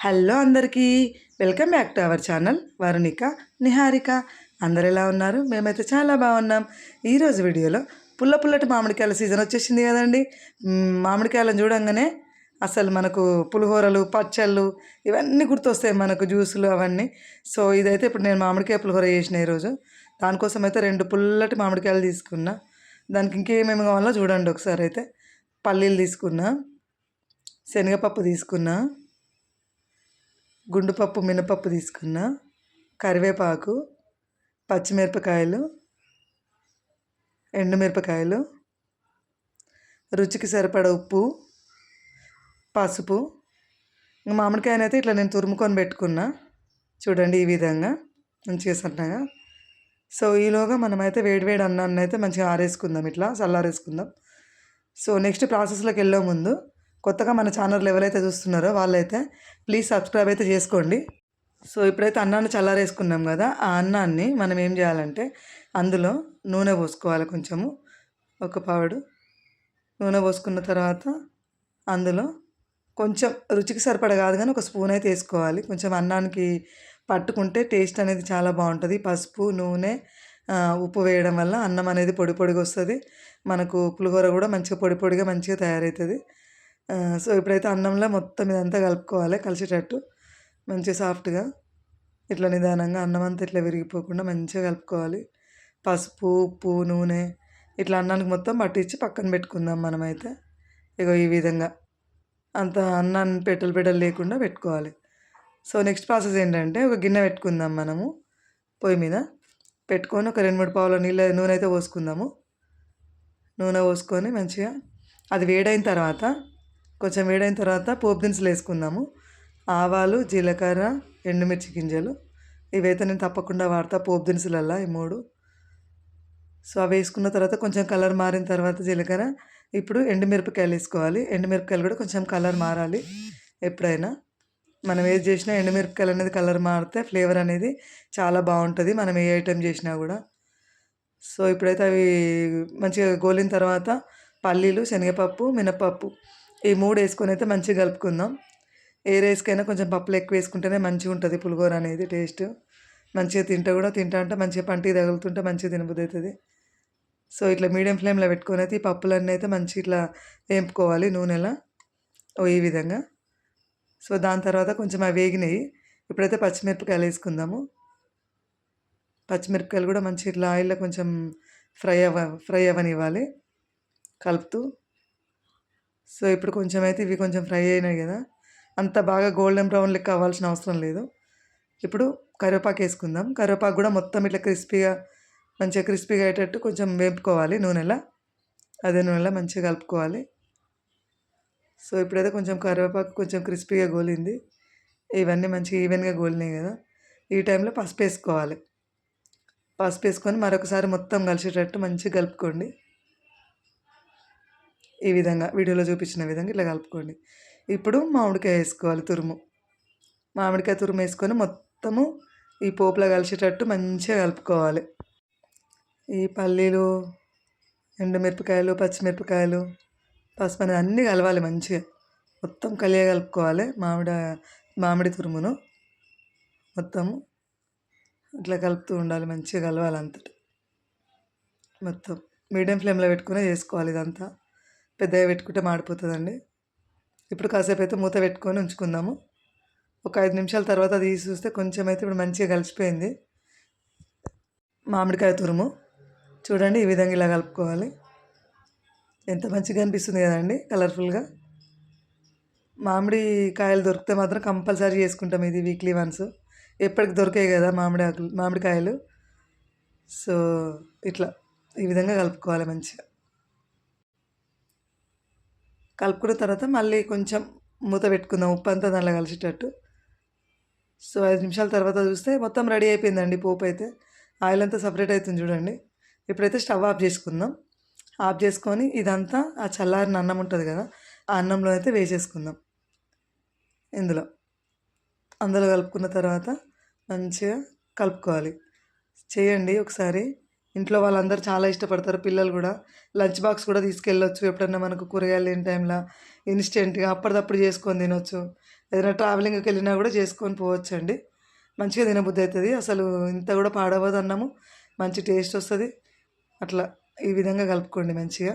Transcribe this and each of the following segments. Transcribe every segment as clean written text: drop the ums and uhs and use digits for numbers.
Hello అందరికీ welcome back to our channel Varunika Niharika. అందరు ఎలా ఉన్నారు? మేమైతే చాలా బాగున్నాం. ఈరోజు వీడియోలో పుల్లటి మామిడికాయల సీజన్ వచ్చేసింది కదండి. మామిడికాయలను చూడంగానే అసలు మనకు పులిహోరలు, పచ్చళ్ళు ఇవన్నీ గుర్తొస్తాయి, మనకు జ్యూసులు అవన్నీ. సో ఇదైతే ఇప్పుడు నేను మామిడికాయ పులిహోర చేసిన ఈరోజు. దానికోసం అయితే 2 పుల్లటి మామిడికాయలు తీసుకున్నా. దానికి ఇంకేమేమి కావాలో చూడండి ఒకసారి. అయితే పల్లీలు తీసుకున్నా, శనగపప్పు తీసుకున్నా, గుండుపప్పు మినపప్పు తీసుకున్నా, కరివేపాకు, పచ్చిమిరపకాయలు, ఎండుమిరపకాయలు, రుచికి సరిపడ ఉప్పు, పసుపు. మామిడికాయనైతే ఇట్లా నేను తురుముకొని పెట్టుకున్నా చూడండి, ఈ విధంగా మంచిగా సన్నగా. సో ఈలోగా మనమైతే వేడివేడి అన్నాన్ని అయితే మంచిగా ఆరేసుకుందాం, ఇట్లా చల్లారేసుకుందాం. సో నెక్స్ట్ ప్రాసెస్లోకి వెళ్ళే ముందు కొత్తగా మన ఛానల్ ఎవరైతే చూస్తున్నారో వాళ్ళైతే ప్లీజ్ సబ్స్క్రైబ్ అయితే చేసుకోండి. సో ఇప్పుడైతే అన్నాన్ని చల్లారేసుకున్నాం కదా, ఆ అన్నాన్ని మనం ఏం చేయాలంటే అందులో నూనె పోసుకోవాలి. కొంచెము ఒక పావుడు నూనె పోసుకున్న తర్వాత అందులో కొంచెం రుచికి సరిపడ కాదు కానీ ఒక స్పూన్ అయితే వేసుకోవాలి. కొంచెం అన్నానికి పట్టుకుంటే టేస్ట్ అనేది చాలా బాగుంటుంది. పసుపు, నూనె, ఉప్పు వేయడం వల్ల అన్నం అనేది పొడి పొడిగా వస్తుంది. మనకు పులిహోర కూడా మంచిగా పొడి పొడిగా మంచిగా తయారవుతుంది. సో ఇప్పుడైతే అన్నంలో మొత్తం ఇదంతా కలుపుకోవాలి, కలిసేటట్టు మంచిగా సాఫ్ట్గా ఇట్లా నిదానంగా అన్నం అంతా ఇట్లా విరిగిపోకుండా మంచిగా కలుపుకోవాలి. పసుపు, ఉప్పు, నూనె ఇట్లా అన్నానికి మొత్తం పట్టించి పక్కన పెట్టుకుందాం మనమైతే. ఇగో ఈ విధంగా అంత అన్నాన్ని పెట్టలు లేకుండా పెట్టుకోవాలి. సో నెక్స్ట్ ప్రాసెస్ ఏంటంటే ఒక గిన్నె పెట్టుకుందాం మనము. పొయ్యి మీద పెట్టుకొని ఒక 2-3 పావుల నూనె అయితే పోసుకుందాము. నూనె పోసుకొని మంచిగా అది వేడైన తర్వాత, కొంచెం వేడైన తర్వాత పోపు దినుసులు వేసుకుందాము. ఆవాలు, జీలకర్ర, ఎండుమిర్చి గింజలు ఇవైతే నేను తప్పకుండా వాడతా పోపు దినుసులల్లా, ఈ 3. సో అవి వేసుకున్న తర్వాత కొంచెం కలర్ మారిన తర్వాత జీలకర్ర, ఇప్పుడు ఎండుమిరపకాయలు వేసుకోవాలి. ఎండుమిరపకాయలు కూడా కొంచెం కలర్ మారాలి. ఎప్పుడైనా మనం ఏది చేసినా ఎండుమిరపకాయలు అనేది కలర్ మారితే ఫ్లేవర్ అనేది చాలా బాగుంటుంది, మనం ఏ ఐటెం చేసినా కూడా. సో ఇప్పుడైతే అవి మంచిగా గోలిన తర్వాత పల్లీలు, శనగపప్పు, మినపప్పు ఈ 3 వేసుకొని అయితే మంచిగా కలుపుకుందాం. ఏ రైస్కైనా కొంచెం పప్పులు ఎక్కువ వేసుకుంటేనే మంచిగా ఉంటుంది పులిహోర అనేది టేస్ట్. మంచిగా తింటా అంటే మంచిగా పంటికి తగులుతుంటే మంచిగా తినబుద్ధి అవుతుంది. సో ఇట్లా మీడియం ఫ్లేమ్లో పెట్టుకొని అయితే ఈ పప్పులన్నీ అయితే మంచిగా ఇట్లా వేపుకోవాలి నూనెలో, ఈ విధంగా. సో దాని తర్వాత కొంచెం అవి వేగినాయి. ఇప్పుడైతే పచ్చిమిరపకాయలు వేసుకుందాము. పచ్చిమిరపకాయలు కూడా మంచిగా ఇట్లా ఆయిల్లో కొంచెం ఫ్రై అవ్వనివ్వాలి కలుపుతూ. సో ఇప్పుడు కొంచెం అయితే ఇవి కొంచెం ఫ్రై అయినాయి కదా, అంత బాగా గోల్డెన్ బ్రౌన్ లెక్క అవ్వాల్సిన అవసరం లేదు. ఇప్పుడు కరివేపాకు వేసుకుందాం. కరివేపాకు కూడా మొత్తం ఇట్లా మంచిగా క్రిస్పీగా అయ్యేటట్టు కొంచెం వేపుకోవాలి నూనెలో. అదే నూనెలో మంచిగా కలుపుకోవాలి. సో ఇప్పుడైతే కొంచెం కరివేపాకు కొంచెం క్రిస్పీగా గోలింది, ఇవన్నీ మంచిగా ఈవెన్గా గోలినాయి కదా. ఈ టైంలో పసుపు వేసుకోవాలి. పసుపు వేసుకొని మరొకసారి మొత్తం కలిసేటట్టు మంచిగా కలుపుకోండి. ఈ విధంగా వీడియోలో చూపించిన విధంగా ఇట్లా కలుపుకోండి. ఇప్పుడు మామిడికాయ వేసుకోవాలి, మామిడికాయ తురుము వేసుకొని మొత్తము ఈ పోపులో కలిసేటట్టు మంచిగా కలుపుకోవాలి. ఈ పల్లీలు, ఎండుమిరపకాయలు, పచ్చిమిరపకాయలు, పసుపు అనేది అన్నీ కలవాలి మంచిగా, మొత్తం కలియ కలుపుకోవాలి. మామిడి తురుమును మొత్తము ఇట్లా కలుపుతూ ఉండాలి, మంచిగా కలవాలి అంతటి మొత్తం. మీడియం ఫ్లేమ్లో పెట్టుకుని చేసుకోవాలి ఇదంతా, పెద్దగా పెట్టుకుంటే మాడిపోతుందండి. ఇప్పుడు కాసేపు అయితే మూత పెట్టుకొని ఉంచుకుందాము. ఒక 5 నిమిషాల తర్వాత తీసి చూస్తే కొంచెం అయితే ఇప్పుడు మంచిగా కలిసిపోయింది మామిడికాయ తురుము. చూడండి ఈ విధంగా ఇలా కలుపుకోవాలి. ఎంత మంచిగా అనిపిస్తుంది కదండి, కలర్ఫుల్గా. మామిడి కాయలు దొరికితే మాత్రం కంపల్సరీ చేసుకుంటాం ఇది వీక్లీ వన్స్. ఎప్పటికి దొరికాయి కదా మామిడికాయలు. సో ఇట్లా ఈ విధంగా కలుపుకోవాలి మంచిగా. కలుపుకున్న తర్వాత మళ్ళీ కొంచెం మూత పెట్టుకుందాం, ఉప్పు అంతా దానిలో కలిసేటట్టు. సో 5 నిమిషాల తర్వాత చూస్తే మొత్తం రెడీ అయిపోయిందండి పోపు అయితే. ఆయిల్ అంతా సపరేట్ అవుతుంది చూడండి. ఇప్పుడైతే స్టవ్ ఆఫ్ చేసుకుందాం. ఆఫ్ చేసుకొని ఇదంతా ఆ చల్లారిన అన్నం ఉంటుంది కదా, ఆ అన్నంలో అయితే వేసేసుకుందాం. అందులో కలుపుకున్న తర్వాత మంచిగా కలుపుకోవాలి. చేయండి ఒకసారి, ఇంట్లో వాళ్ళందరూ చాలా ఇష్టపడతారు. పిల్లలు కూడా లంచ్ బాక్స్ కూడా తీసుకెళ్ళొచ్చు. ఎప్పుడన్నా మనకు కూరగాయలు లేని టైంలో ఇన్స్టెంట్‌గా అప్పటిదప్పుడు చేసుకొని తినొచ్చు. ఏదైనా ట్రావెలింగ్‌కి వెళ్ళినా కూడా చేసుకొని పోవచ్చండి. మంచిగా తినబుద్ధి అవుతుంది. అసలు ఇంత కూడా పాడవదు అన్నము. మంచి టేస్ట్ వస్తుంది. అట్లా ఈ విధంగా కలుపుకోండి మంచిగా.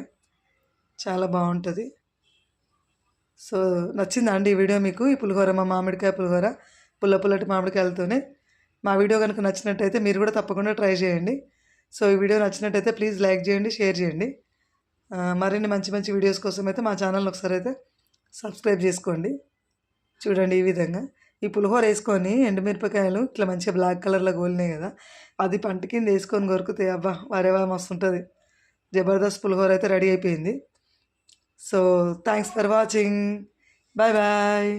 చాలా బాగుంటుంది. సో నచ్చిందా అండి ఈ వీడియో మీకు? ఈ పులిహోర, మా మామిడికాయ పులిహోర, పుల్లటి మామిడికాయలతోనే. మా వీడియో కనుక నచ్చినట్టయితే మీరు కూడా తప్పకుండా ట్రై చేయండి. సో ఈ వీడియో నచ్చినట్టయితే ప్లీజ్ లైక్ చేయండి, షేర్ చేయండి. మరిన్ని మంచి మంచి వీడియోస్ కోసం అయితే మా ఛానల్ని ఒకసారి అయితే సబ్స్క్రైబ్ చేసుకోండి. చూడండి ఈ విధంగా ఈ పులిహోర వేసుకొని ఎండుమిరపకాయలు ఇట్లా మంచిగా బ్లాక్ కలర్లో గోలినాయి కదా, అది పంట కింద వేసుకొని కొరికితే అబ్బా వరేవా మస్తు ఉంటుంది. జబర్దస్త్ పులిహోర అయితే రెడీ అయిపోయింది. So thanks for watching. Bye bye.